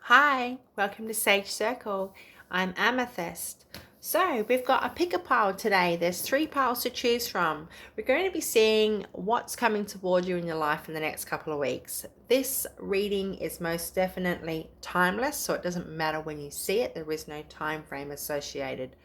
Hi, welcome to Sage Circle. I'm Amythyst. So we've got a pick a pile today. There's 3 piles to choose from. We're going to be seeing what's coming toward you in your life in the next couple of weeks. This reading is most definitely timeless, so it doesn't matter when you see it. There is no time frame associated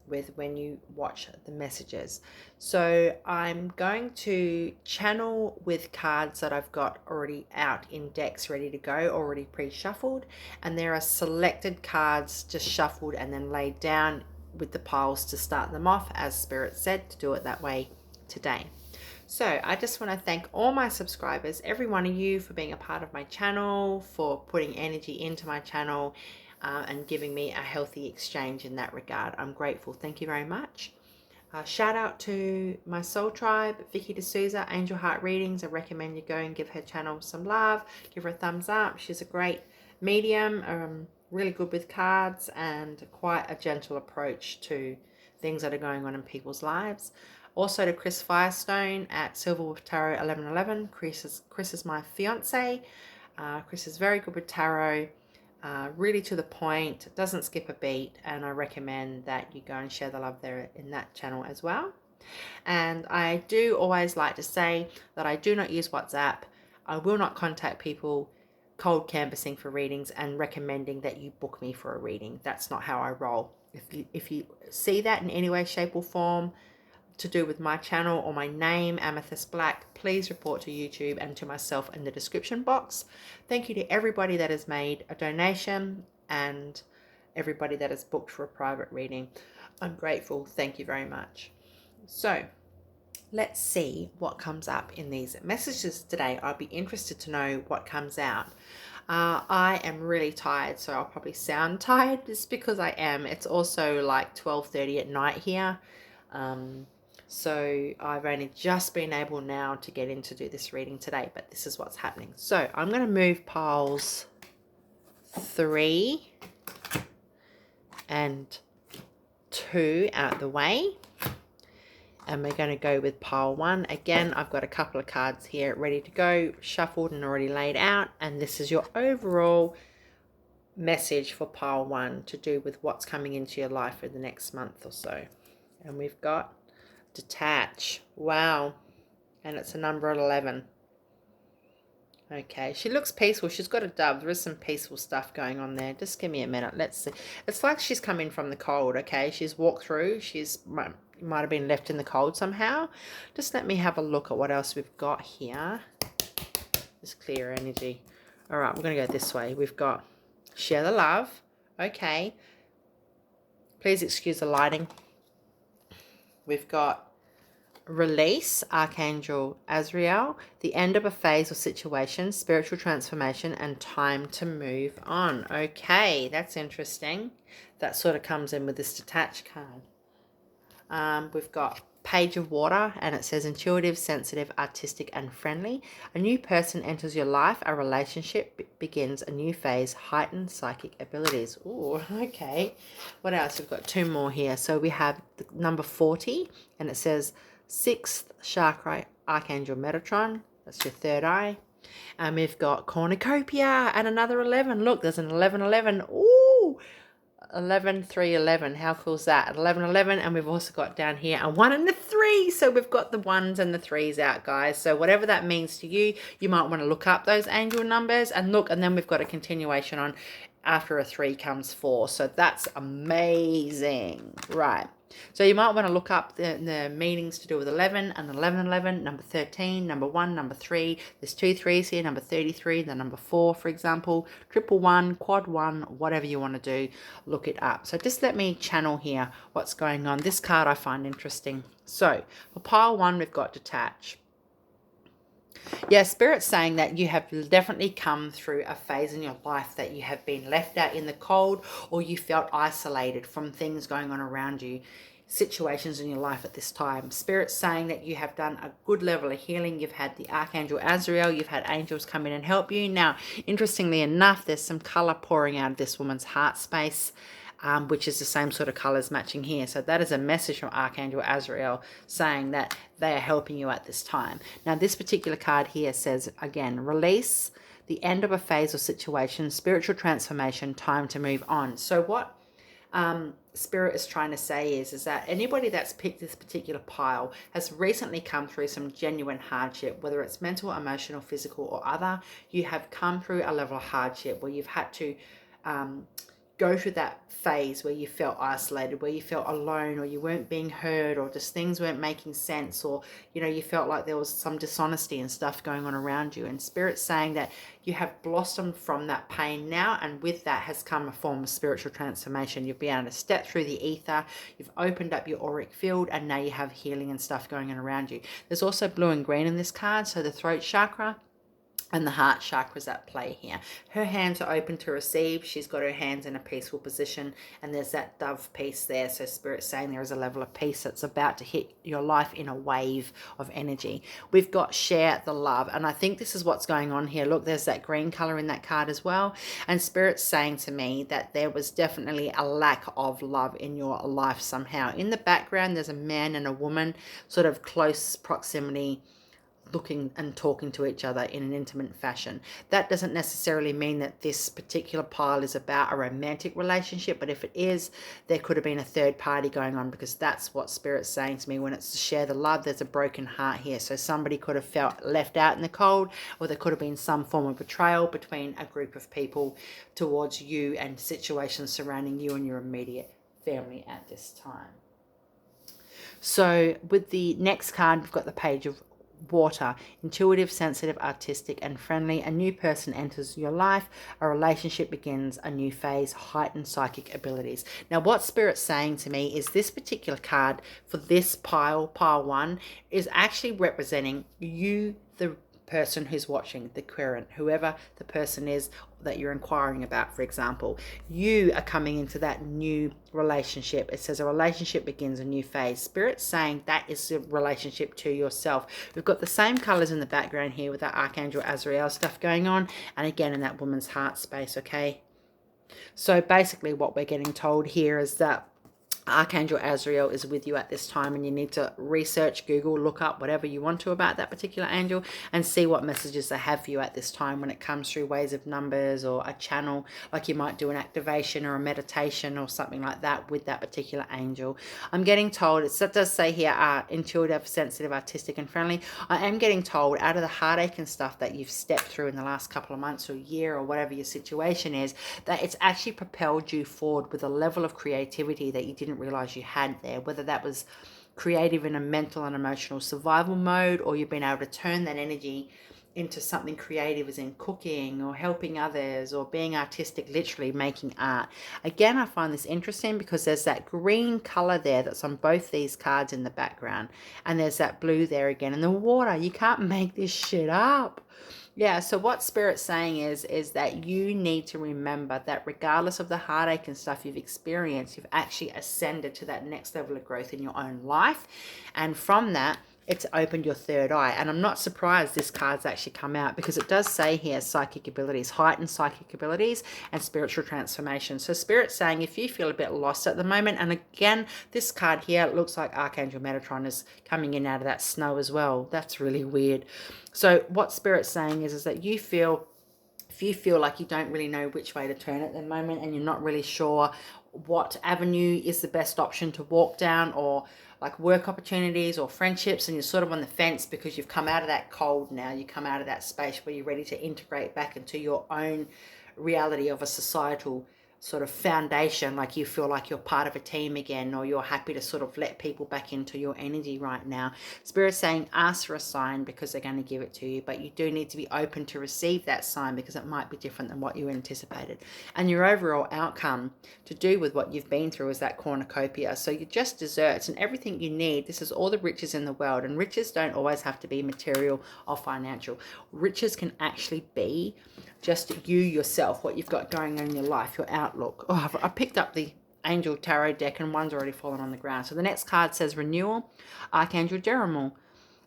with when you watch the messages. So I'm going to channel with cards that I've got already out in decks ready to go, already pre-shuffled, and there are selected cards just shuffled and then laid down with the piles to start them off, as Spirit said to do it that way today. So I just want to thank all my subscribers, every one of you, for being a part of my channel, for putting energy into my channel, and giving me a healthy exchange in that regard. I'm grateful. Thank you very much. Shout out to my soul tribe, Vicky D'Souza, Angel Heart Readings. I recommend you go and give her channel some love. Give her a thumbs up. She's a great medium, really good with cards, and quite a gentle approach to things that are going on in people's lives. Also to Chris Firestone at SilverWolf Tarot 1111. Chris is my fiance. Chris is very good with tarot. Really to the point, doesn't skip a beat, and I recommend that you go and share the love there in that channel as well. And I do always like to say that I do not use WhatsApp. I will not contact people cold canvassing for readings and recommending that you book me for a reading. That's not how I roll. If you see that in any way, shape or form to do with my channel or my name, Amythyst Black, please report to YouTube and to myself in the description box. Thank you to everybody that has made a donation and everybody that has booked for a private reading. I'm grateful. Thank you very much. So let's see what comes up in these messages today. I'll be interested to know what comes out. I am really tired, so I'll probably sound tired just because I am. It's also like 12:30 at night here. So I've only just been able now to get in to do this reading today, but this is what's happening. So I'm going to move piles 3 and 2 out the way. And we're going to go with pile 1. Again, I've got a couple of cards here ready to go, shuffled and already laid out. And this is your overall message for pile 1 to do with what's coming into your life for the next month or so. And we've got detach. Wow. And it's a number 11. Okay, she looks peaceful. She's got a dove. There is some peaceful stuff going on there. Just give me a minute. Let's see. It's like she's come in from the cold, okay? She's walked through. She's might have been left in the cold somehow. Just let me have a look at what else we've got here. This clear energy. All right, we're going to go this way. We've got share the love. Okay. Please excuse the lighting. We've got release, Archangel Azrael, the end of a phase or situation, spiritual transformation, and time to move on. Okay, that's interesting. That sort of comes in with this detached card. We've got Page of Water, and it says intuitive, sensitive, artistic, and friendly. A new person enters your life. A relationship begins a new phase. Heightened psychic abilities. Ooh, okay. What else? We've got 2 more here. So we have the number 40, and it says 6th chakra, Archangel Metatron. That's your 3rd eye. And we've got cornucopia and another 11. Look, there's an 1111. Ooh, 11 3 11. How cool is that? 11 11. And we've also got down here a 1 and a 3. So we've got the 1s and the 3s out, guys. So whatever that means to you, you might want to look up those angel numbers and look. And then we've got a continuation on after a 3 comes 4. So that's amazing. Right. So you might want to look up the meanings to do with 11 and 11 11, number 13, number 1, number 3. There's 2 3s here, number 33, the number 4, for example, triple 1, quad 1, whatever you want to do, look it up. So just let me channel here what's going on. This card I find interesting. So for pile 1, we've got detach. Yeah, Spirit's saying that you have definitely come through a phase in your life that you have been left out in the cold, or you felt isolated from things going on around you, situations in your life at this time. Spirit's saying that you have done a good level of healing. You've had the Archangel Azrael. You've had angels come in and help you. Now, interestingly enough, there's some color pouring out of this woman's heart space. Which is the same sort of colors matching here. So that is a message from Archangel Azrael saying that they are helping you at this time. Now, this particular card here says, again, release, the end of a phase or situation, spiritual transformation, time to move on. So what Spirit is trying to say is that anybody that's picked this particular pile has recently come through some genuine hardship, whether it's mental, emotional, physical, or other. You have come through a level of hardship where you've had to go through that phase where you felt isolated, where you felt alone, or you weren't being heard, or just things weren't making sense, or you felt like there was some dishonesty and stuff going on around you. And Spirit's saying that you have blossomed from that pain now, and with that has come a form of spiritual transformation. You've been able to step through the ether, you've opened up your auric field, and now you have healing and stuff going on around you. There's also blue and green in this card, so the throat chakra and the heart chakras at play here. Her hands are open to receive. She's got her hands in a peaceful position, and there's that dove piece there. So Spirit's saying there is a level of peace that's about to hit your life in a wave of energy. We've got share the love, and I think this is what's going on here. Look, there's that green color in that card as well, and Spirit's saying to me that there was definitely a lack of love in your life somehow. In the background, there's a man and a woman, sort of close proximity, looking and talking to each other in an intimate fashion. That doesn't necessarily mean that this particular pile is about a romantic relationship, but if it is, there could have been a third party going on, because that's what Spirit's saying to me when it's to share the love. There's a broken heart here. So somebody could have felt left out in the cold, or there could have been some form of betrayal between a group of people towards you and situations surrounding you and your immediate family at this time. So with the next card, we've got the Page of Water. Intuitive, sensitive, artistic, and friendly. A new person enters your life. A relationship begins a new phase. Heightened psychic abilities. Now what Spirit's saying to me is this particular card for this pile 1, is actually representing you, the person who's watching, the querent, whoever the person is that you're inquiring about. For example, you are coming into that new relationship. It says a relationship begins a new phase. Spirit's saying that is a relationship to yourself. We've got the same colors in the background here with that Archangel Azrael stuff going on, and again in that woman's heart space. Okay, so basically what we're getting told here is that Archangel Azrael is with you at this time, and you need to research, Google, look up whatever you want to about that particular angel and see what messages they have for you at this time when it comes through ways of numbers or a channel, like you might do an activation or a meditation or something like that with that particular angel. I'm getting told, it does say here, intuitive, sensitive, artistic, and friendly. I am getting told out of the heartache and stuff that you've stepped through in the last couple of months or year or whatever your situation is, that it's actually propelled you forward with a level of creativity that you didn't realize you had there, whether that was creative in a mental and emotional survival mode, or you've been able to turn that energy into something creative, as in cooking or helping others or being artistic, literally making art. Again, I find this interesting because there's that green color there that's on both these cards in the background, and there's that blue there again in the water. You can't make this shit up. Yeah, so what Spirit's saying is that you need to remember that regardless of the heartache and stuff you've experienced, you've actually ascended to that next level of growth in your own life. And from that, it's opened your third eye. And I'm not surprised this card's actually come out, because it does say here psychic abilities, heightened psychic abilities, and spiritual transformation. So Spirit's saying if you feel a bit lost at the moment, and again, this card here, it looks like Archangel Metatron is coming in out of that snow as well. That's really weird. So what Spirit's saying is that you feel, if you feel like you don't really know which way to turn at the moment, and you're not really sure what avenue is the best option to walk down, or like work opportunities or friendships, and you're sort of on the fence because you've come out of that cold now, you come out of that space where you're ready to integrate back into your own reality of a societal sort of foundation, like you feel like you're part of a team again, or you're happy to sort of let people back into your energy right now. Spirit's saying ask for a sign, because they're going to give it to you, but you do need to be open to receive that sign, because it might be different than what you anticipated. And your overall outcome to do with what you've been through is that cornucopia. So you're just desserts and everything you need. This is all the riches in the world, and riches don't always have to be material or financial. Riches can actually be just you yourself, what you've got going on in your life, your outlook. Oh, I picked up the Angel Tarot deck and one's already fallen on the ground. So the next card says Renewal, Archangel Jeremiah.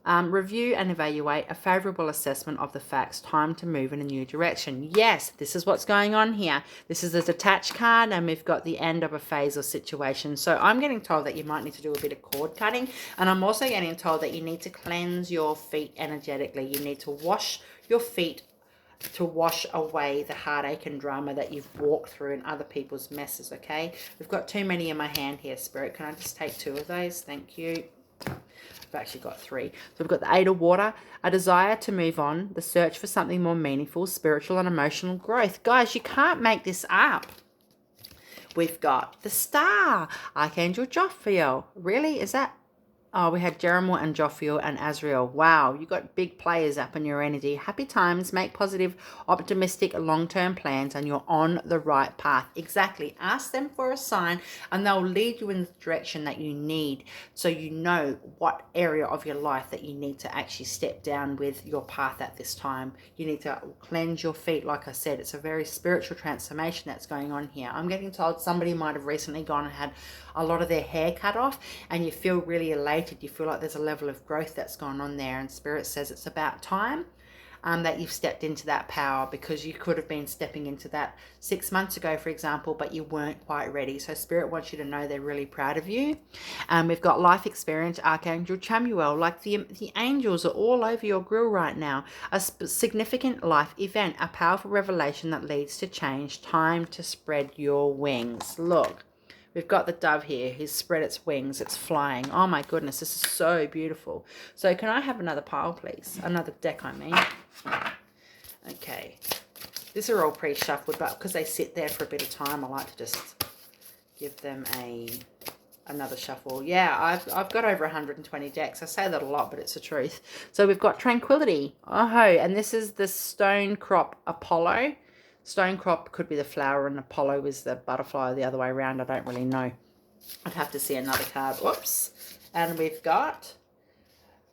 Review and evaluate a favorable assessment of the facts. Time to move in a new direction. Yes, this is what's going on here. This is the detached card, and we've got the end of a phase or situation. So I'm getting told that you might need to do a bit of cord cutting, and I'm also getting told that you need to cleanse your feet energetically. You need to wash your feet to wash away the heartache and drama that you've walked through and other people's messes, okay? We've got too many in my hand here, Spirit. Can I just take 2 of those? Thank you. I've actually got 3. So we've got the 8 of water, a desire to move on, the search for something more meaningful, spiritual and emotional growth. Guys, you can't make this up. We've got the star, Archangel Jophiel. Really? Is that? Oh, we had Jeremiah and Jophiel and Azrael. Wow, you got big players up in your energy. Happy times, make positive, optimistic, long-term plans, and you're on the right path. Exactly. Ask them for a sign, and they'll lead you in the direction that you need, so you know what area of your life that you need to actually step down with your path at this time. You need to cleanse your feet. Like I said, it's a very spiritual transformation that's going on here. I'm getting told somebody might have recently gone and had a lot of their hair cut off, and you feel really elated. You feel like there's a level of growth that's gone on there, and Spirit says it's about time that you've stepped into that power, because you could have been stepping into that 6 months ago, for example, but you weren't quite ready. So Spirit wants you to know they're really proud of you. We've got life experience, Archangel Chamuel. Like the angels are all over your grill right now. A significant life event, a powerful revelation that leads to change. Time to spread your wings. Look. We've got the dove here. He's spread its wings. It's flying. Oh my goodness, this is so beautiful. So can I have another pile, please? Another deck, I mean. Okay. These are all pre-shuffled, but because they sit there for a bit of time, I like to just give them another shuffle. Yeah, I've got over 120 decks. I say that a lot, but it's the truth. So we've got Tranquility. Oh, and this is the Stone Crop Apollo. Stone crop could be the flower and Apollo is the butterfly, or the other way around. I don't really know. I'd have to see another card. Whoops. And we've got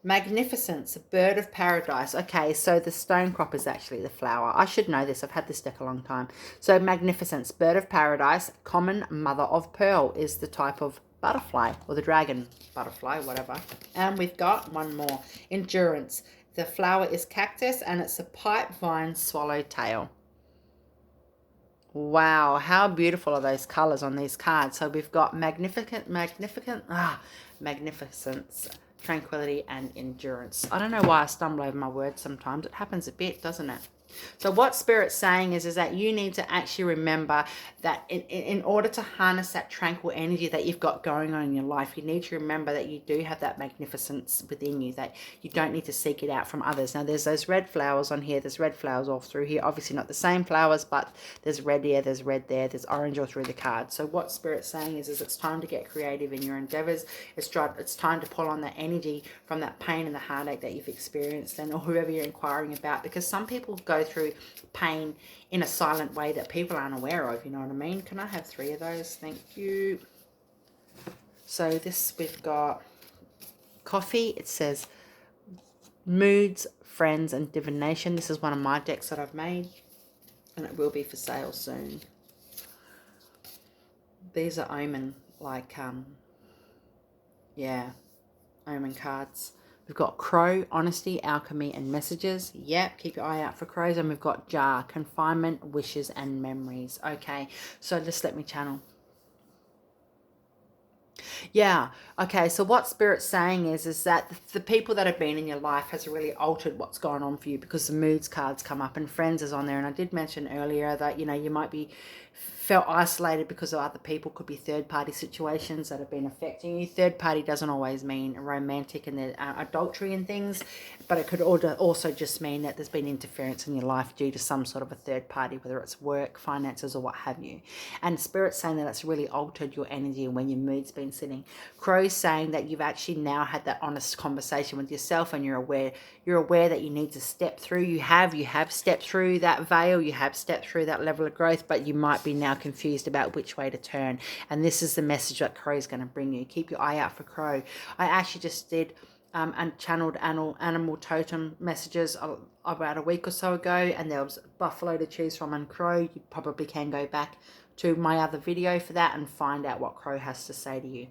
Magnificence, Bird of Paradise. Okay, so the stone crop is actually the flower. I should know this. I've had this deck a long time. So Magnificence, Bird of Paradise, Common Mother of Pearl is the type of butterfly, or the dragon butterfly, whatever. And we've got one more. Endurance. The flower is cactus, and it's a pipe vine swallowtail. Wow, how beautiful are those colors on these cards. So we've got magnificence, tranquility, and endurance. I don't know why I stumble over my words sometimes. It happens a bit, doesn't it? So what Spirit's saying is that you need to actually remember that in order to harness that tranquil energy that you've got going on in your life, you need to remember that you do have that magnificence within you, that you don't need to seek it out from others. Now, there's those red flowers on here. There's red flowers all through here. Obviously not the same flowers, but there's red here, there's red there, there's orange all through the card. So what Spirit's saying is it's time to get creative in your endeavors. It's time to pull on that energy from that pain and the heartache that you've experienced, and or whoever you're inquiring about, because some people go through pain in a silent way that people aren't aware of, you know what I mean? Can I have 3 of those? Thank you. So this, we've got coffee. It says moods, friends, and divination. This is one of my decks that I've made, and it will be for sale soon. These are omen, like yeah, omen cards. We've got crow, honesty, alchemy, and messages. Yep, keep your eye out for crows. And we've got jar, confinement, wishes, and memories. Okay, so just let me channel. Yeah, okay, so what Spirit's saying is that the people that have been in your life has really altered what's going on for you, because the moods cards come up and friends is on there. And I did mention earlier that, you know, you might be felt isolated because of other people. Could be third-party situations that have been affecting you. Third party doesn't always mean romantic and adultery and things, but it could also just mean that there's been interference in your life due to some sort of a third party, whether it's work, finances, or what have you. And Spirit's saying that it's really altered your energy and when your mood's been sitting. Crow's saying that you've actually now had that honest conversation with yourself, and you're aware that you need to step through. You have stepped through that veil, you have stepped through that level of growth, but you might be now confused about which way to turn. And this is the message that Crow is going to bring you. Keep your eye out for Crow. I actually just did and channeled animal totem messages about a week or so ago, and there was buffalo to choose from and crow. You probably can go back to my other video for that and find out what Crow has to say to you.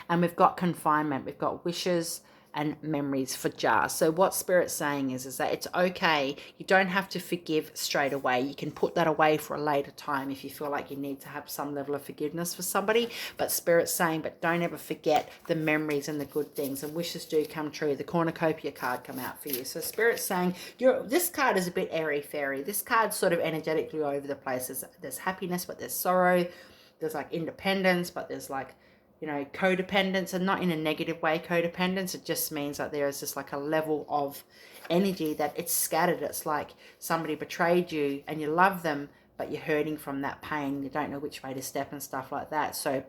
And we've got confinement, we've got wishes, and memories for jar. So what Spirit's saying is that it's okay. You don't have to forgive straight away. You can put that away for a later time if you feel like you need to have some level of forgiveness for somebody. But Spirit's saying, but don't ever forget the memories and the good things, and wishes do come true. The cornucopia card come out for you. So Spirit's saying, this card is a bit airy-fairy. This card's sort of energetically all over the place. There's happiness, but there's sorrow. There's like independence, but there's like, you know, codependence, and not in a negative way codependence. It just means that there is just like a level of energy that it's scattered. It's like somebody betrayed you and you love them, but you're hurting from that pain. You don't know which way to step and stuff like that. So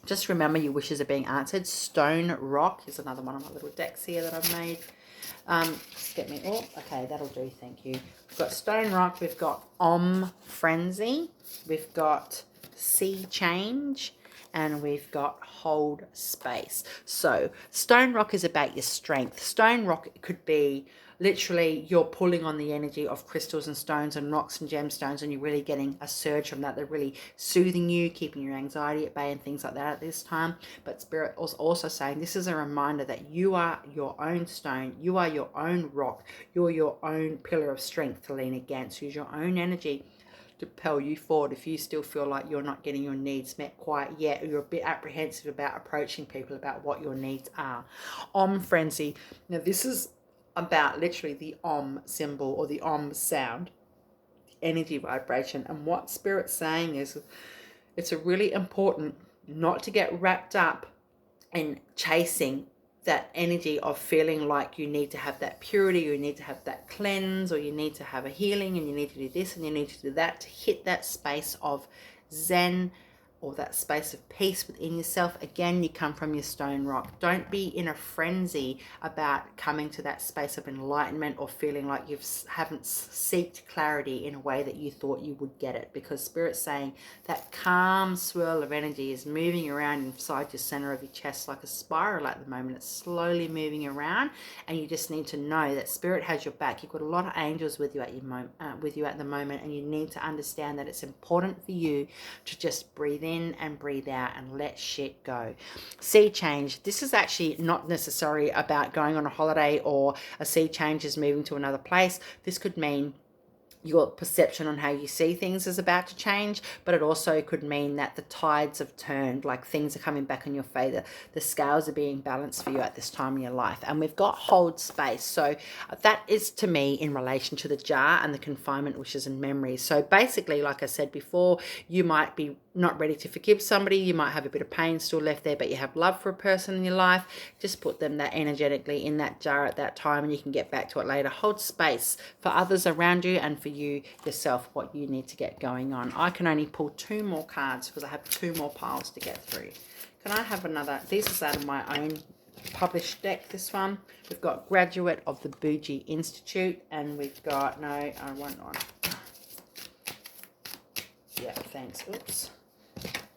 just remember your wishes are being answered. Stone Rock is another one of my little decks here that I've made. Just get me, oh, okay, that'll do, thank you. We've got Stone Rock, we've got Frenzy, we've got Sea Change, and we've got Hold Space. So Stone Rock is about your strength. Stone Rock could be literally you're pulling on the energy of crystals and stones and rocks and gemstones, and you're really getting a surge from that. They're really soothing you, keeping your anxiety at bay and things like that at this time. But Spirit was also saying this is a reminder that you are your own stone, you are your own rock, you're your own pillar of strength to lean against. Use your own energy to propel you forward if you still feel like you're not getting your needs met quite yet, or you're a bit apprehensive about approaching people about what your needs are. Frenzy. Now this is about literally the symbol or the sound, energy vibration. And what Spirit's saying is it's a really important not to get wrapped up in chasing that energy of feeling like you need to have that purity, you need to have that cleanse, or you need to have a healing, and you need to do this and you need to do that to hit that space of Zen, or that space of peace within yourself. Again, you come from your stone rock. Don't be in a frenzy about coming to that space of enlightenment or feeling like you haven't sought clarity in a way that you thought you would get it, because Spirit's saying that calm swirl of energy is moving around inside your center of your chest like a spiral at the moment. It's slowly moving around, and you just need to know that Spirit has your back. You've got a lot of angels with you at the moment, and you need to understand that it's important for you to just breathe in and breathe out and let shit go. Sea change. This is actually not necessarily about going on a holiday, or a sea change is moving to another place. This could mean your perception on how you see things is about to change, but it also could mean that the tides have turned, like things are coming back in your favor. The scales are being balanced for you at this time in your life. And we've got hold space. So that is to me in relation to the jar and the confinement, wishes and memories. So basically, like I said before, you might be not ready to forgive somebody. You might have a bit of pain still left there, but you have love for a person in your life. Just put them that energetically in that jar at that time, and you can get back to it later. Hold space for others around you and for you yourself, what you need to get going on. I can only pull 2 more cards because I have 2 more piles to get through. Can I have another? This is out of my own published deck, this one. We've got Graduate of the Bougie Institute, and we've got, no, I want one. Yeah, thanks. Oops.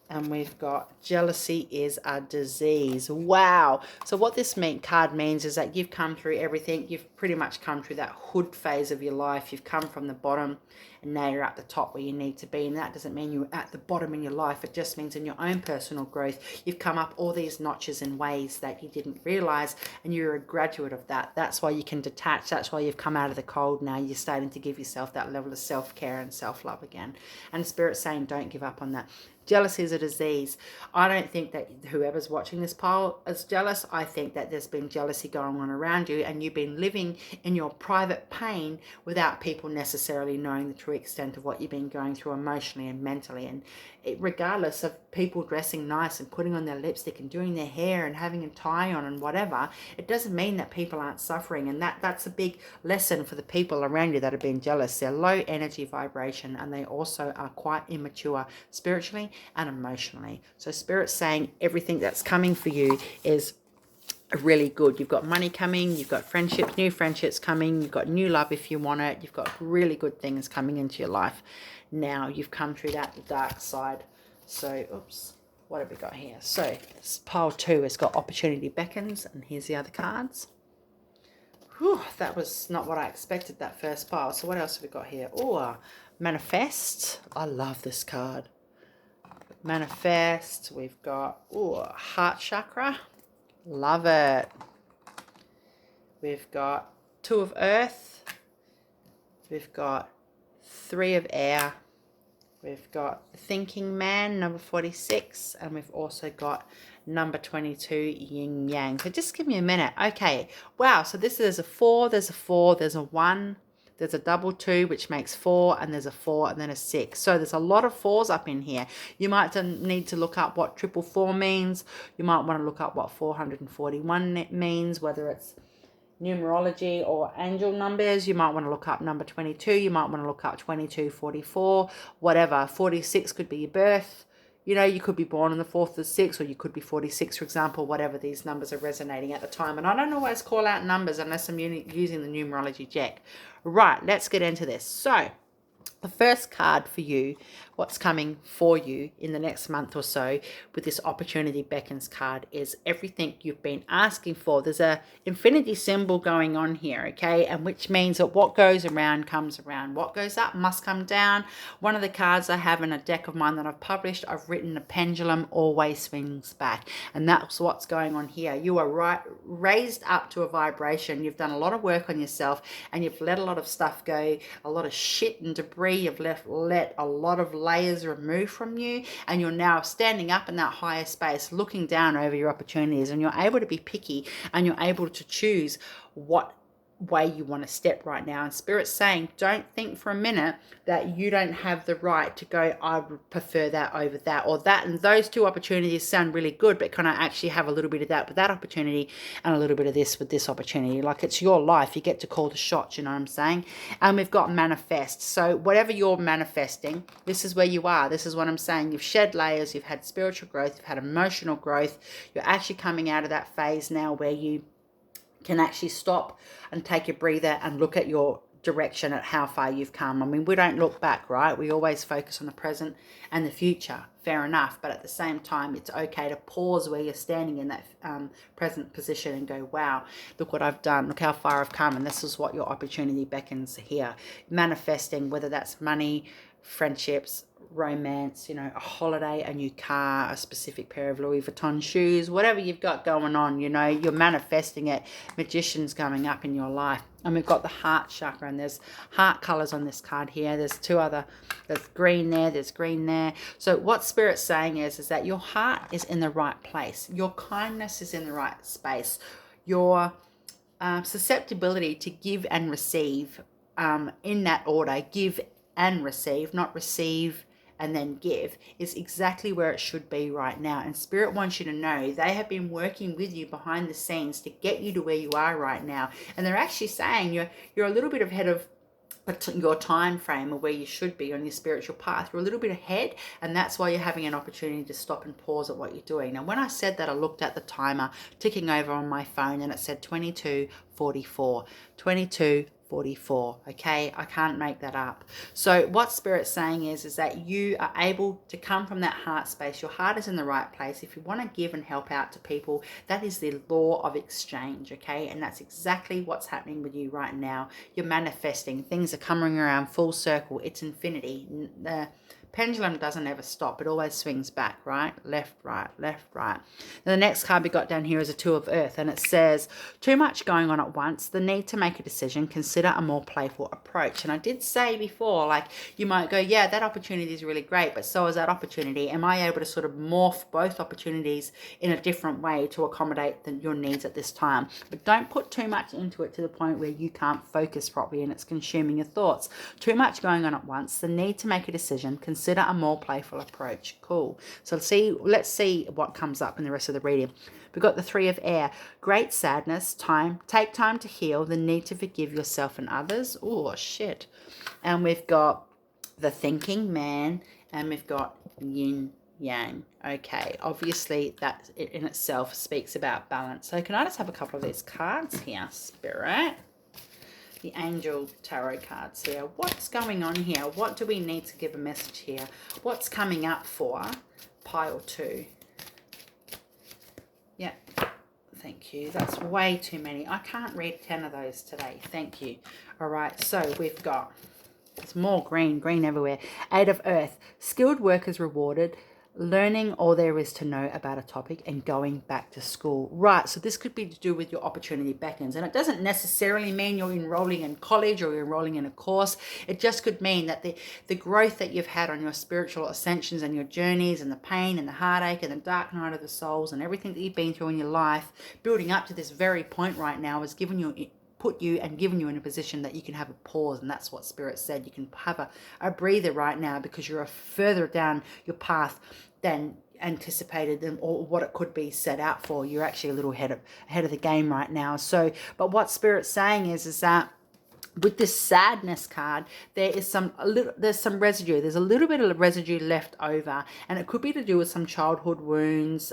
And we've got Jealousy is a Disease. Wow. So what this card means is that you've come through everything. You've pretty much come through that hood phase of your life. You've come from the bottom, and now you're at the top where you need to be. And that doesn't mean you're at the bottom in your life. It just means in your own personal growth, you've come up all these notches in ways that you didn't realize, and you're a graduate of that. That's why you can detach. That's why you've come out of the cold now. You're starting to give yourself that level of self-care and self-love again. And Spirit's saying don't give up on that. Jealousy is a disease. I don't think that whoever's watching this pile is jealous. I think that there's been jealousy going on around you, and you've been living in your private pain without people necessarily knowing the true extent of what you've been going through emotionally and mentally. And regardless of people dressing nice and putting on their lipstick and doing their hair and having a tie on and whatever, it doesn't mean that people aren't suffering. And that's a big lesson for the people around you that have been jealous. They're low energy vibration, and they also are quite immature spiritually and emotionally. So Spirit's saying everything that's coming for you is really good. You've got money coming, you've got friendships, new friendships coming, you've got new love if you want it, you've got really good things coming into your life. Now you've come through the dark side. So, oops, what have we got here? So pile 2 has got Opportunity Beckons, and here's the other cards. Whew, that was not what I expected, that first pile. So what else have we got here? Oh, Manifest. I love this card. Manifest. We've got Heart Chakra. Love it. We've got 2 of earth. We've got 3 of air. We've got the thinking man, number 46. And we've also got number 22, yin yang. So just give me a minute. Okay. Wow. So there's a 4, there's a 4, there's a 1. There's a double 2, which makes 4, and there's a 4 and then a 6. So there's a lot of 4s up in here. You might need to look up what 444 means. You might want to look up what 441 means, whether it's numerology or angel numbers. You might want to look up number 22. You might want to look up 22, 44, whatever. 46 could be your birth. You know, you could be born on the 4th of the 6th, or you could be 46, for example, whatever these numbers are resonating at the time. And I don't always call out numbers unless I'm using the numerology deck. Right, let's get into this. So, the first card for you, what's coming for you in the next month or so with this opportunity beckons card, is everything you've been asking for. There's a infinity symbol going on here, okay? And which means that what goes around comes around. What goes up must come down. One of the cards I have in a deck of mine that I've published, I've written, a pendulum always swings back. And that's what's going on here. You are raised up to a vibration. You've done a lot of work on yourself, and you've let a lot of stuff go, a lot of shit and debris. You've let a lot of layers remove from you, and you're now standing up in that higher space, looking down over your opportunities, and you're able to be picky, and you're able to choose what way you want to step right now. And Spirit's saying, don't think for a minute that you don't have the right to go, I would prefer that over that, or that. And those 2 opportunities sound really good, but can I actually have a little bit of that with that opportunity and a little bit of this with this opportunity? Like, it's your life. You get to call the shots, you know what I'm saying? And we've got manifest. So whatever you're manifesting, this is where you are. This is what I'm saying. You've shed layers. You've had spiritual growth. You've had emotional growth. You're actually coming out of that phase now where you can actually stop and take a breather and look at your direction, at how far you've come. I mean, we don't look back, right? We always focus on the present and the future. Fair enough. But at the same time, it's okay to pause where you're standing in that present position and go, wow, look what I've done. Look how far I've come. And this is what your opportunity beckons here. Manifesting, whether that's money, friendships, romance, you know, a holiday, a new car, a specific pair of Louis Vuitton shoes, whatever you've got going on, you know, you're manifesting it. Magician's coming up in your life. And we've got the heart chakra, and there's heart colors on this card here. There's 2 other, there's green there, there's green there. So what Spirit's saying is that your heart is in the right place. Your kindness is in the right space. Your susceptibility to give and receive, in that order, give and receive, not receive and then give, is exactly where it should be right now. And Spirit wants you to know they have been working with you behind the scenes to get you to where you are right now. And they're actually saying you're a little bit ahead of your time frame of where you should be on your spiritual path. You're a little bit ahead, and that's why you're having an opportunity to stop and pause at what you're doing. Now, when I said that, I looked at the timer ticking over on my phone, and it said 22:44. 22:44. Okay, I can't make that up. So what Spirit's saying is that you are able to come from that heart space. Your heart is in the right place. If you want to give and help out to people, that is the law of exchange. Okay, and that's exactly what's happening with you right now. You're manifesting. Things are coming around full circle. It's infinity. The pendulum doesn't ever stop. It always swings back, right? Left, right, left, right. And the next card we got down here is a 2 of earth, and it says, too much going on at once, the need to make a decision, consider a more playful approach. And I did say before, like, you might go, yeah, that opportunity is really great, but so is that opportunity. Am I able to sort of morph both opportunities in a different way to accommodate your needs at this time? But don't put too much into it to the point where you can't focus properly and it's consuming your thoughts. Too much going on at once, the need to make a decision, consider a more playful approach. Cool. So let's see what comes up in the rest of the reading. We've got the 3 of air. Great sadness, take time to heal, the need to forgive yourself and others. Oh, shit. And we've got the thinking man, and we've got yin yang. Okay, obviously that in itself speaks about balance. So can I just have a couple of these cards here, Spirit? The angel tarot cards here. What's going on here? What do we need to give a message here? What's coming up for pile 2? Yeah, thank you. That's way too many. I can't read 10 of those today. Thank you. All right, so we've got, there's more green everywhere. 8 of earth. Skilled workers rewarded. learning all there is to know about a topic and going back to school. Right, so this could be to do with your opportunity beckons, and it doesn't necessarily mean you're enrolling in college or you're enrolling in a course. It just could mean that the growth that you've had on your spiritual ascensions and your journeys and the pain and the heartache and the dark night of the souls and everything that you've been through in your life building up to this very point right now has given you and given you in a position that you can have a pause. And that's what Spirit said. You can have a breather right now because you're further down your path than anticipated or what it could be set out for. You're actually a little ahead of the game right now. So, but what Spirit's saying is that with this sadness card, there's some residue. There's a little bit of residue left over, and it could be to do with some childhood wounds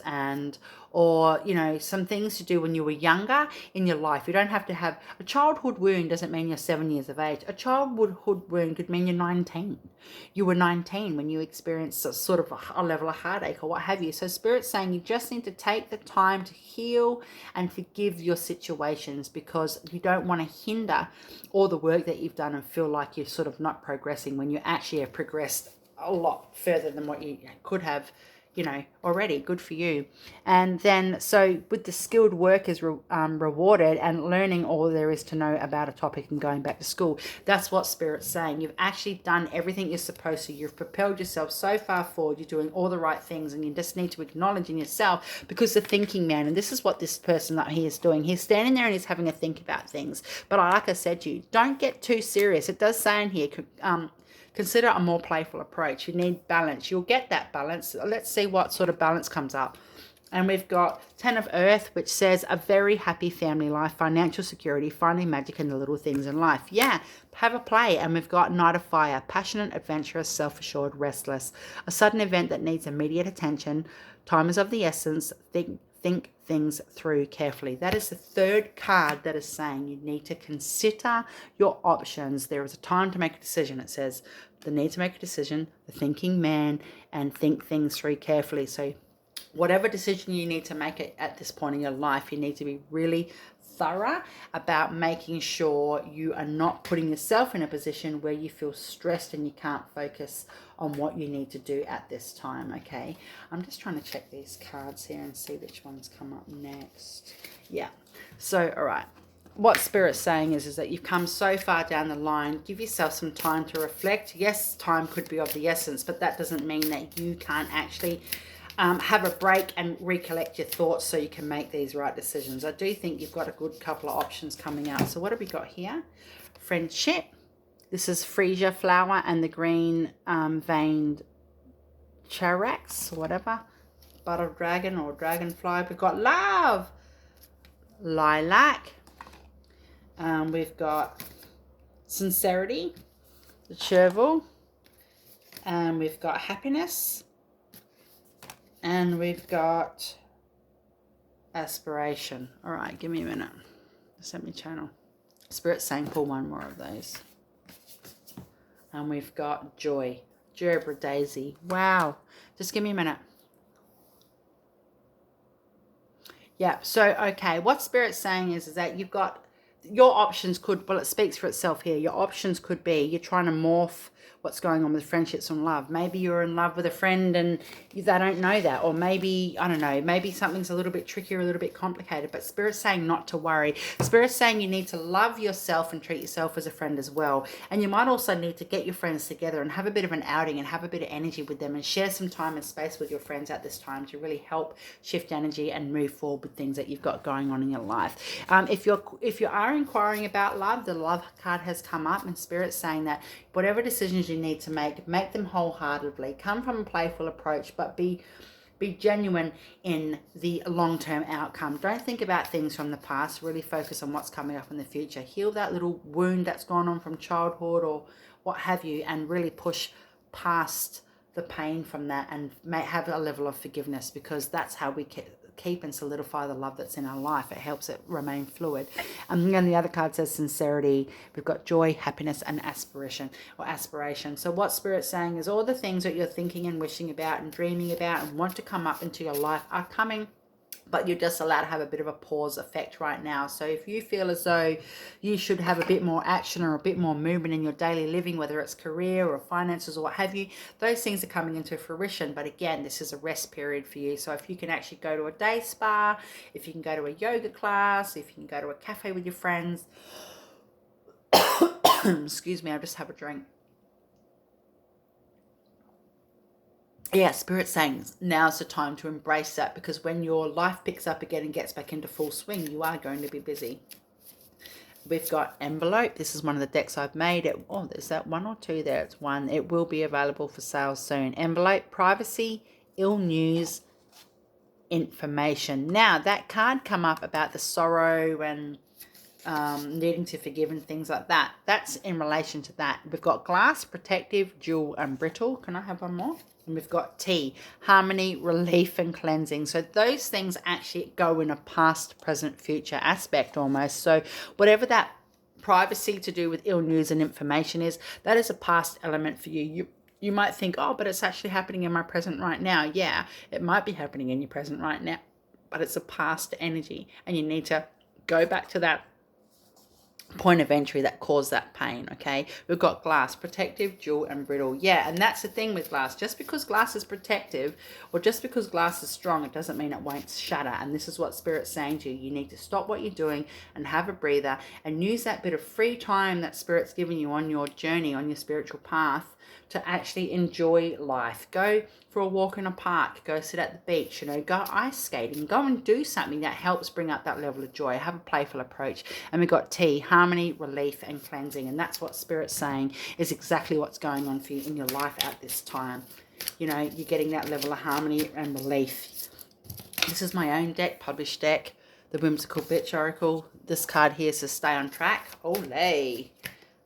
or some things to do when you were younger in your life. You don't have to have a childhood wound. Doesn't mean you're 7 years of age. A childhood wound could mean you're 19. You were 19 when you experienced a sort of a level of heartache or what have you. So Spirit's saying you just need to take the time to heal and forgive your situations, because you don't want to hinder all the work that you've done and feel like you're sort of not progressing when you actually have progressed a lot further than what you could have already. Good for you. And then, so with the skilled work is rewarded and learning all there is to know about a topic and going back to school. That's what Spirit's saying. You've actually done everything you're supposed to. You've propelled yourself so far forward. You're doing all the right things, and you just need to acknowledge in yourself, because the thinking man, and this is what this person up here is doing. He's standing there and he's having a think about things. But like I said to you, don't get too serious. It does say in here, consider a more playful approach. You need balance. You'll get that balance. Let's see what sort of balance comes up. And we've got 10 of Earth, which says a very happy family life, financial security, finding magic in the little things in life. Yeah, have a play. And we've got Knight of Fire, passionate, adventurous, self-assured, restless. A sudden event that needs immediate attention. Time is of the essence. Think things through carefully. That is the third card that is saying you need to consider your options. There is a time to make a decision. It says the need to make a decision, the thinking man, and think things through carefully. So whatever decision you need to make at this point in your life, you need to be really thorough about making sure you are not putting yourself in a position where you feel stressed and you can't focus on what you need to do at this time. Okay, I'm just trying to check these cards here and see which ones come up next. Yeah, so all right, what Spirit's saying is that you've come so far down the line. Give yourself some time to reflect. Yes, time could be of the essence, but that doesn't mean that you can't actually have a break and recollect your thoughts so you can make these right decisions. I do think you've got a good couple of options coming out. So what have we got here? Friendship. This is freesia flower and the green veined charax or whatever. Butter dragon or dragonfly. We've got love. Lilac. We've got sincerity. The chervil. And we've got happiness. And we've got aspiration. All right, give me a minute. Send me channel. Spirit's saying pull one more of those. And we've got joy. Gerbera daisy. Wow. Just give me a minute. Yeah, so, okay. What Spirit's saying is that you've got your options could, well, it speaks for itself here. Your options could be you're trying to morph what's going on with friendships and love. Maybe you're in love with a friend and they don't know that. Or maybe, I don't know, maybe something's a little bit tricky or a little bit complicated. But Spirit's saying not to worry. Spirit's saying you need to love yourself and treat yourself as a friend as well. And you might also need to get your friends together and have a bit of an outing and have a bit of energy with them and share some time and space with your friends at this time to really help shift energy and move forward with things that you've got going on in your life. If you are inquiring about love, the love card has come up, and Spirit's saying that whatever decisions you need to make them wholeheartedly. Come from a playful approach, but be genuine in the long-term outcome. Don't think about things from the past. Really focus on what's coming up in the future. Heal that little wound that's gone on from childhood or what have you, and really push past the pain from that and have a level of forgiveness, because that's how we keep and solidify the love that's in our life. It helps it remain fluid. And the other card says sincerity. We've got joy, happiness, and aspiration. So what Spirit's saying is all the things that you're thinking and wishing about and dreaming about and want to come up into your life are coming but you're just allowed to have a bit of a pause effect right now. So if you feel as though you should have a bit more action or a bit more movement in your daily living, whether it's career or finances or what have you, those things are coming into fruition. But again, this is a rest period for you. So if you can actually go to a day spa, if you can go to a yoga class, if you can go to a cafe with your friends, excuse me, I'll just have a drink. Yeah, Spirit's saying now's the time to embrace that, because when your life picks up again and gets back into full swing, you are going to be busy. We've got envelope. This is one of the decks I've made. Oh, there's that one or two there. It's one. It will be available for sale soon. Envelope, privacy, ill news, information. Now, that card come up about the sorrow and needing to forgive and things like that. That's in relation to that. We've got glass, protective, jewel, and brittle. Can I have one more? And we've got tea, harmony, relief, and cleansing. So those things actually go in a past, present, future aspect almost. So whatever that privacy to do with ill news and information is, that is a past element for you. You might think, oh, but it's actually happening in my present right now. Yeah, it might be happening in your present right now, but it's a past energy, and you need to go back to that point of entry that caused that pain. Okay, we've got glass, protective, jewel, and brittle. Yeah, and that's the thing with glass. Just because glass is protective or just because glass is strong, it doesn't mean it won't shatter. And this is what Spirit's saying to you. You need to stop what you're doing and have a breather and use that bit of free time that Spirit's giving you on your journey, on your spiritual path, to actually enjoy life. Go for a walk in a park, go sit at the beach, you know, go ice skating, go and do something that helps bring up that level of joy. Have a playful approach. And we've got tea, harmony, relief, and cleansing. And that's what Spirit's saying is exactly what's going on for you in your life at this time. You know, you're getting that level of harmony and relief. This is my own deck, published deck, the Whimsical Bitch Oracle. This card here says stay on track. Olay.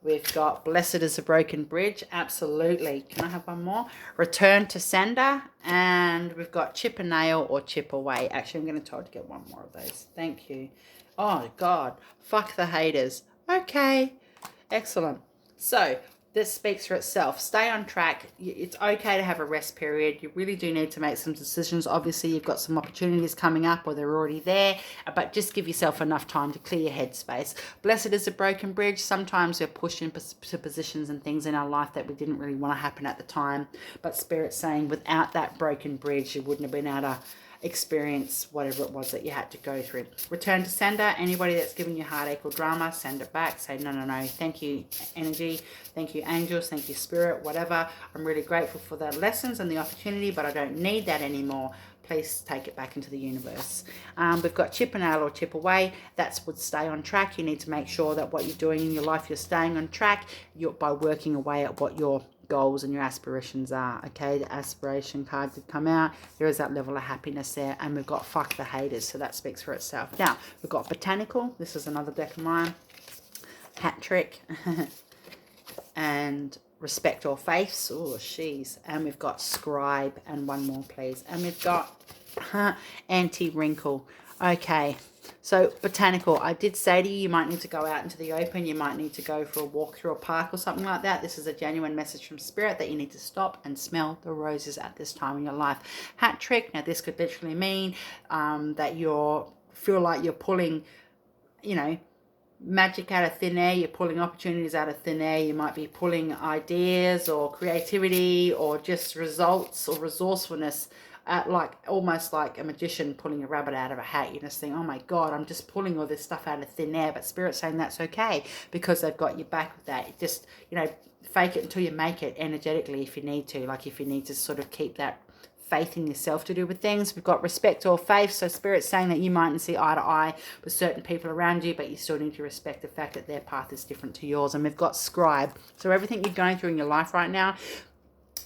We've got blessed is a broken bridge. Absolutely. Can I have one more? Return to sender. And we've got chip a nail or chip away. Actually, I'm going to try to get one more of those. Thank you. Oh, God. Fuck the haters. Okay. Excellent. So, this speaks for itself. Stay on track. It's okay to have a rest period. You really do need to make some decisions. Obviously, you've got some opportunities coming up or they're already there, but just give yourself enough time to clear your headspace. Blessed is a broken bridge. Sometimes we're pushed into positions and things in our life that we didn't really want to happen at the time, but Spirit's saying without that broken bridge, you wouldn't have been able to experience whatever it was that you had to go through. Return to sender. Anybody that's giving you heartache or drama, send it back. Say no, no, no. Thank you, energy. Thank you, angels. Thank you, spirit. Whatever. I'm really grateful for the lessons and the opportunity, but I don't need that anymore. Please take it back into the universe. We've got chip and nail or chip away. That's would stay on track. You need to make sure that what you're doing in your life, you're staying on track. By working away at what your goals and your aspirations are. Okay, the aspiration card did come out. There is that level of happiness there. And we've got fuck the haters. So that speaks for itself. Now, we've got botanical. This is another deck of mine. Hat trick. And respect or faiths. Oh, she's. And we've got scribe. And one more, please. And we've got anti-wrinkle. Okay. So, botanical, I did say to you, you might need to go out into the open. You might need to go for a walk through a park or something like that. This is a genuine message from Spirit that you need to stop and smell the roses at this time in your life. Hat trick. Now, this could literally mean that you feel like you're pulling, you know, magic out of thin air. You're pulling opportunities out of thin air. You might be pulling ideas or creativity or just results or resourcefulness like almost like a magician pulling a rabbit out of a hat. You just think, oh my God, I'm just pulling all this stuff out of thin air. But Spirit's saying that's okay because they've got your back with that. Just, you know, fake it until you make it energetically if you need to. Like if you need to sort of keep that faith in yourself to do with things. We've got respect or faith. So Spirit's saying that you mightn't see eye to eye with certain people around you, but you still need to respect the fact that their path is different to yours. And we've got scribe. So everything you're going through in your life right now,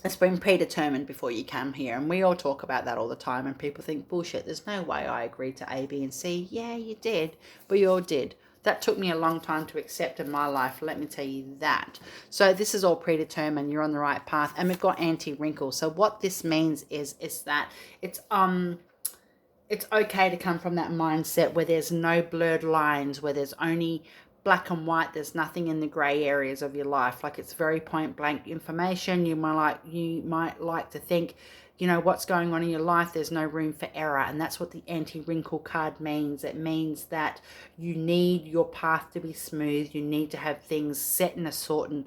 it's been predetermined before you come here. And we all talk about that all the time. And people think, bullshit, there's no way I agreed to A, B, and C. Yeah, you did. But you all did. That took me a long time to accept in my life. Let me tell you that. So this is all predetermined. You're on the right path. And we've got anti-wrinkle. So what this means is that it's okay to come from that mindset where there's no blurred lines, where there's only black and white. There's nothing in the gray areas of your life. Like, it's very point blank information. You might like to think, you know, what's going on in your life, there's no room for error. And that's what the anti-wrinkle card means. It means that you need your path to be smooth. You need to have things set in a certain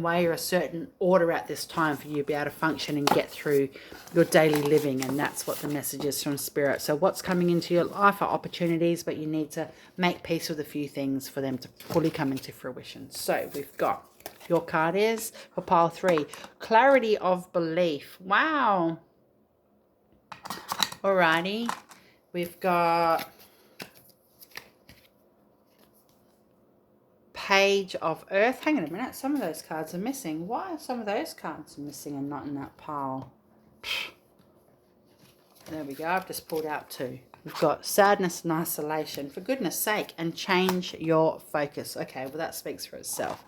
way or a certain order at this time for you to be able to function and get through your daily living. And that's what the message is from Spirit. So what's coming into your life are opportunities, but you need to make peace with a few things for them to fully come into fruition. So we've got, your card is, for pile 3, clarity of belief. Wow. Alrighty. We've got Page of Earth. Hang on a minute. Some of those cards are missing. Why are some of those cards missing and not in that pile? There we go. I've just pulled out 2. We've got sadness and isolation. For goodness sake. And change your focus. Okay, well, that speaks for itself.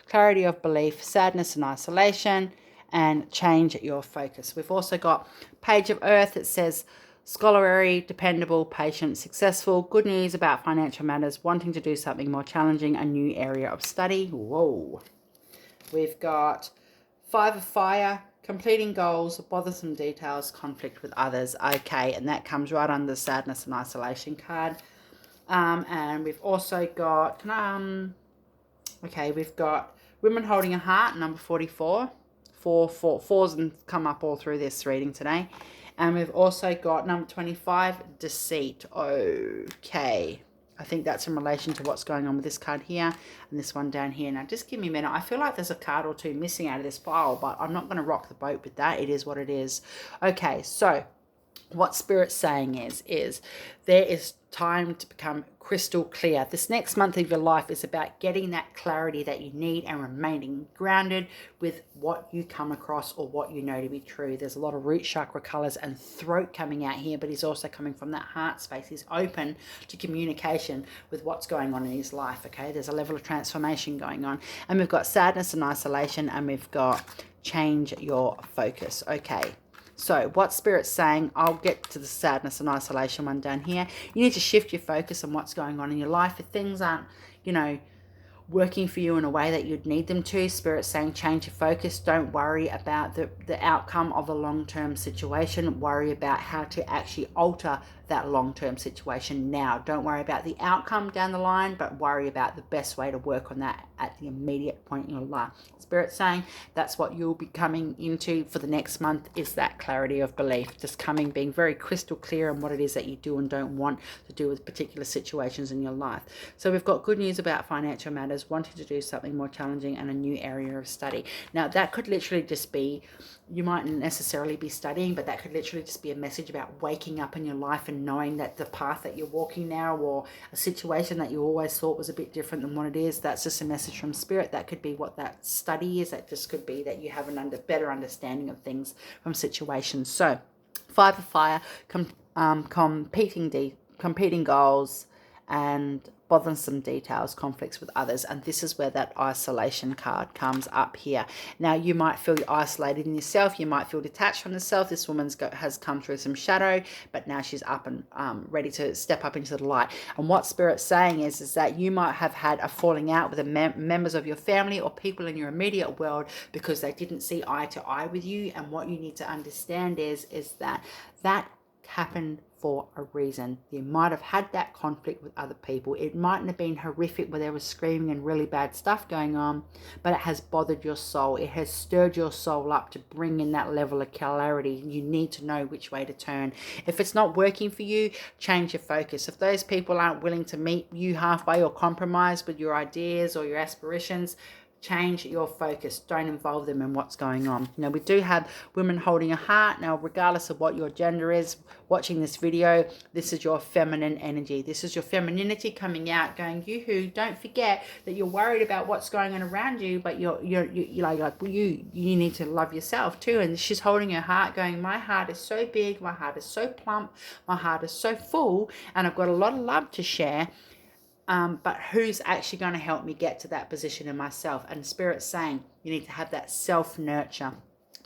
Clarity of belief, sadness and isolation, and change your focus. We've also got Page of Earth. It says scholarly, dependable, patient, successful, good news about financial matters, wanting to do something more challenging, a new area of study. Whoa. We've got 5 of Fire, completing goals, bothersome details, conflict with others. Okay, and that comes right under the sadness and isolation card. And we've also got, we've got Women Holding a Heart, number 44. Fours and come up all through this reading today. And we've also got number 25, Deceit. Okay. I think that's in relation to what's going on with this card here and this one down here. Now, just give me a minute. I feel like there's a card or 2 missing out of this pile, but I'm not going to rock the boat with that. It is what it is. Okay, so what Spirit's saying is there is time to become crystal clear. This next month of your life is about getting that clarity that you need and remaining grounded with what you come across or what you know to be true. There's a lot of root chakra colors and throat coming out here, but he's also coming from that heart space. He's open to communication with what's going on in his life, okay? There's a level of transformation going on. And we've got sadness and isolation, and we've got change your focus, okay? So what Spirit's saying, I'll get to the sadness and isolation one down here. You need to shift your focus on what's going on in your life. If things aren't, you know, working for you in a way that you'd need them to, Spirit's saying change your focus. Don't worry about the outcome of a long-term situation. Worry about how to actually alter that long-term situation now. Don't worry about the outcome down the line, but worry about the best way to work on that at the immediate point in your life. Spirit's saying that's what you'll be coming into for the next month, is that clarity of belief. Just being very crystal clear on what it is that you do and don't want to do with particular situations in your life. So we've got good news about financial matters, wanting to do something more challenging, and a new area of study. Now, that could literally just be, you mightn't necessarily be studying, but that could literally just be a message about waking up in your life and knowing that the path that you're walking now, or a situation that you always thought was a bit different than what it is, that's just a message from Spirit. That could be what that study is. That just could be that you have an better understanding of things from situations. So 5 of Fire, competing goals, and bothersome details, conflicts with others. And this is where that isolation card comes up here. Now, you might feel isolated in yourself. You might feel detached from yourself. This woman has come through some shadow, but now she's up and ready to step up into the light. And what Spirit's saying is that you might have had a falling out with the members of your family or people in your immediate world because they didn't see eye to eye with you. And what you need to understand is that happened for a reason. You might have had that conflict with other people. It mightn't have been horrific where there was screaming and really bad stuff going on, but it has bothered your soul. It has stirred your soul up to bring in that level of clarity. You need to know which way to turn. If it's not working for you, change your focus. If those people aren't willing to meet you halfway or compromise with your ideas or your aspirations, change your focus. Don't involve them in what's going on. Now, we do have Women Holding a Heart. Now, regardless of what your gender is, watching this video, this is your feminine energy. This is your femininity coming out, going, yoo-hoo, don't forget that you're worried about what's going on around you, but you need to love yourself too. And she's holding her heart, going, my heart is so big, my heart is so plump, my heart is so full, and I've got a lot of love to share. But who's actually going to help me get to that position in myself? And Spirit's saying you need to have that self-nurture.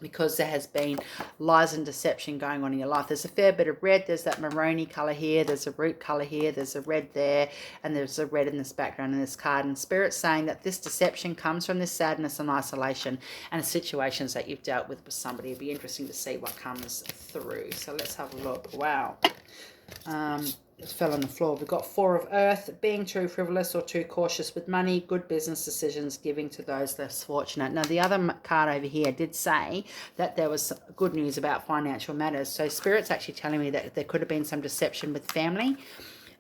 because there has been lies and deception going on in your life. There's a fair bit of red. There's that maroony color here. There's a root color here. There's a red there. And there's a red in this background in this card. And Spirit's saying that this deception comes from this sadness and isolation and situations that you've dealt with somebody. It'd be interesting to see what comes through. So let's have a look. Wow. It fell on the floor. We've got Four of Earth, being too frivolous or too cautious with money, good business decisions, giving to those less fortunate. Now, the other card over here did say that there was good news about financial matters. So Spirit's actually telling me that there could have been some deception with family.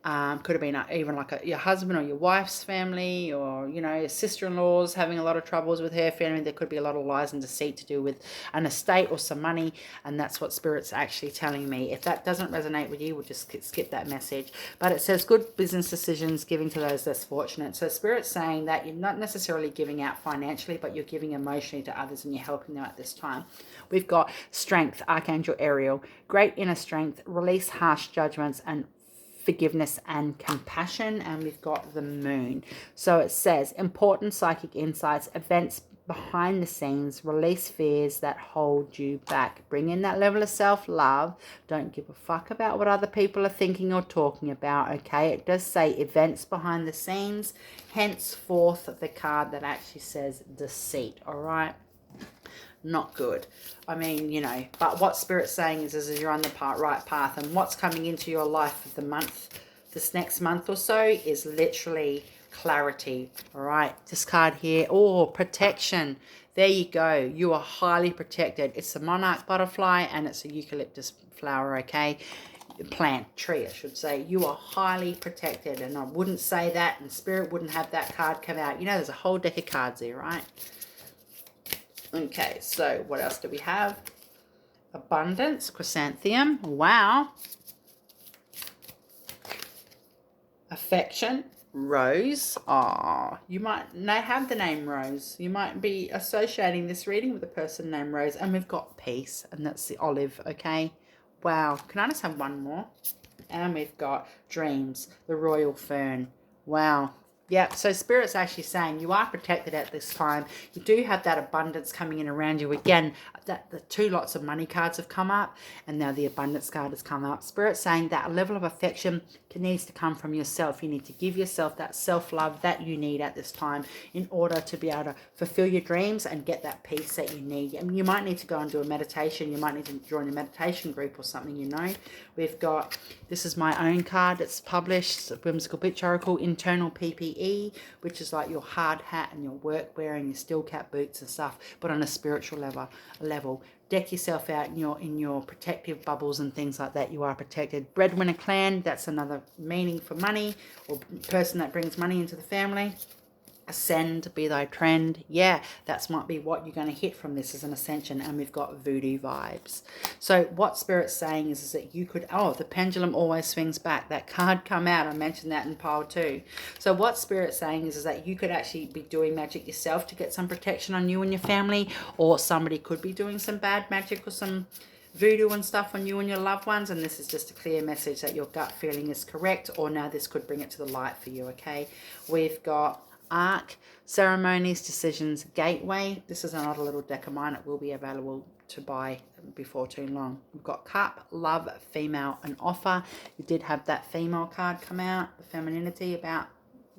Could have been even like your husband or your wife's family, or, you know, your sister-in-law's having a lot of troubles with her family. There could be a lot of lies and deceit to do with an estate or some money, and that's what Spirit's actually telling me. If that doesn't resonate with you, we'll just skip that message. But it says good business decisions, giving to those less fortunate. So Spirit's saying that you're not necessarily giving out financially, but you're giving emotionally to others, and you're helping them at this time. We've got Strength, Archangel Ariel, great inner strength, release harsh judgments, and forgiveness and compassion. And we've got the Moon. So it says important psychic insights, events behind the scenes, release fears that hold you back, bring in that level of self-love. Don't give a fuck about what other people are thinking or talking about. Okay, it does say events behind the scenes, henceforth the card that actually says deceit. All right, not good. I mean, you know, but what Spirit's saying is you're on the right path, and what's coming into your life for the month, this next month or so, is literally clarity. All right, this card here, oh, protection. There you go. You are highly protected. It's a monarch butterfly and it's a eucalyptus flower, okay? Plant, tree, I should say. You are highly protected, and I wouldn't say that, and Spirit wouldn't have that card come out. You know, there's a whole deck of cards there, right? Okay, so what else do we have? Abundance, chrysanthemum, wow. Affection, rose. Oh, you might not have the name Rose. You might be associating this reading with a person named Rose. And we've got peace, and that's the olive, okay? Wow, can I just have one more? And we've got dreams, the royal fern. Wow. Yeah, so Spirit's actually saying you are protected at this time. You do have that abundance coming in around you. Again, that the two lots of money cards have come up, and now the abundance card has come up. Spirit's saying that level of affection needs to come from yourself. You need to give yourself that self-love that you need at this time in order to be able to fulfill your dreams and get that peace that you need. I mean, you might need to go and do a meditation. You might need to join a meditation group or something, you know. We've got, this is my own card. It's published, Whimsical Bitch Oracle, Internal PPE, which is like your hard hat and your work wear and your steel cap boots and stuff, but on a spiritual level. Deck yourself out in your protective bubbles and things like that. You are protected. Breadwinner clan, that's another meaning for money, or person that brings money into the family. Ascend, be thy trend. Yeah, that's might be what you're going to hit from this as an ascension. And we've got voodoo vibes. So what Spirit's saying is that you could, oh, the pendulum always swings back. That card come out. I mentioned that in pile 2. So what Spirit's saying is that you could actually be doing magic yourself to get some protection on you and your family, or somebody could be doing some bad magic or some voodoo and stuff on you and your loved ones, and this is just a clear message that your gut feeling is correct, or now this could bring it to the light for you, okay? We've got Arc, ceremonies, decisions, gateway. This is another little deck of mine. It will be available to buy before too long. We've got cup, love, female, and offer. You did have that female card come out, the femininity, about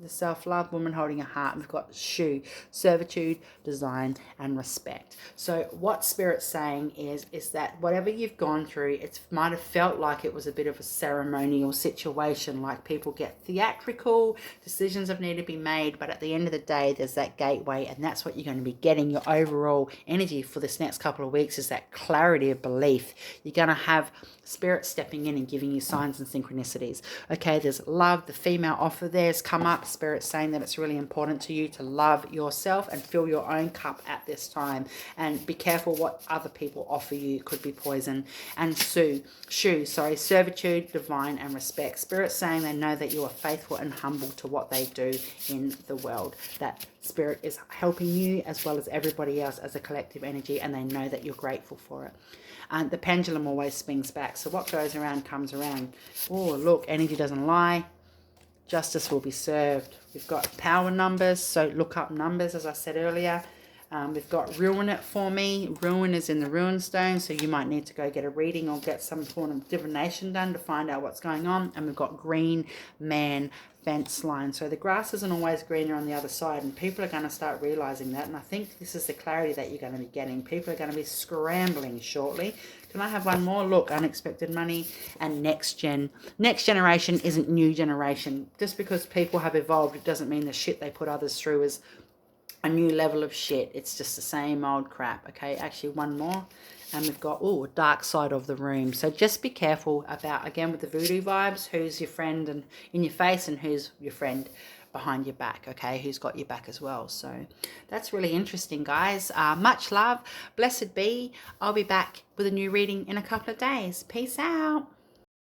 the self-love, woman holding a heart. We've got shoe, servitude, design, and respect. So what Spirit's saying is that whatever you've gone through, it might have felt like it was a bit of a ceremonial situation, like people get theatrical, decisions have needed to be made, but at the end of the day, there's that gateway, and that's what you're going to be getting. Your overall energy for this next couple of weeks is that clarity of belief. You're going to have Spirit stepping in and giving you signs and synchronicities. Okay, there's love, the female offer there's come up. Spirit saying that it's really important to you to love yourself and fill your own cup at this time, and be careful what other people offer you. It could be poison. And servitude, divine, and respect. Spirit saying they know that you are faithful and humble to what they do in the world. That Spirit is helping you as well as everybody else as a collective energy, and they know that you're grateful for it. And the pendulum always swings back. So what goes around comes around. Oh, look, energy doesn't lie. Justice will be served. We've got power numbers, so look up numbers, as I said earlier. We've got ruin it for me. Ruin is in the rune stone, so you might need to go get a reading or get some form of divination done to find out what's going on. And we've got green man fence line. So the grass isn't always greener on the other side, and people are going to start realizing that. And I think this is the clarity that you're going to be getting. People are going to be scrambling shortly. Can I have one more? Look, unexpected money and next gen. Next generation isn't new generation. Just because people have evolved, it doesn't mean the shit they put others through is a new level of shit. It's just the same old crap. Okay, actually one more, and we've got dark side of the room. So just be careful about, again, with the voodoo vibes, who's your friend and in your face and who's your friend behind your back. Okay, who's got your back as well. So that's really interesting, guys. Much love, blessed be. I'll be back with a new reading in a couple of days. Peace out.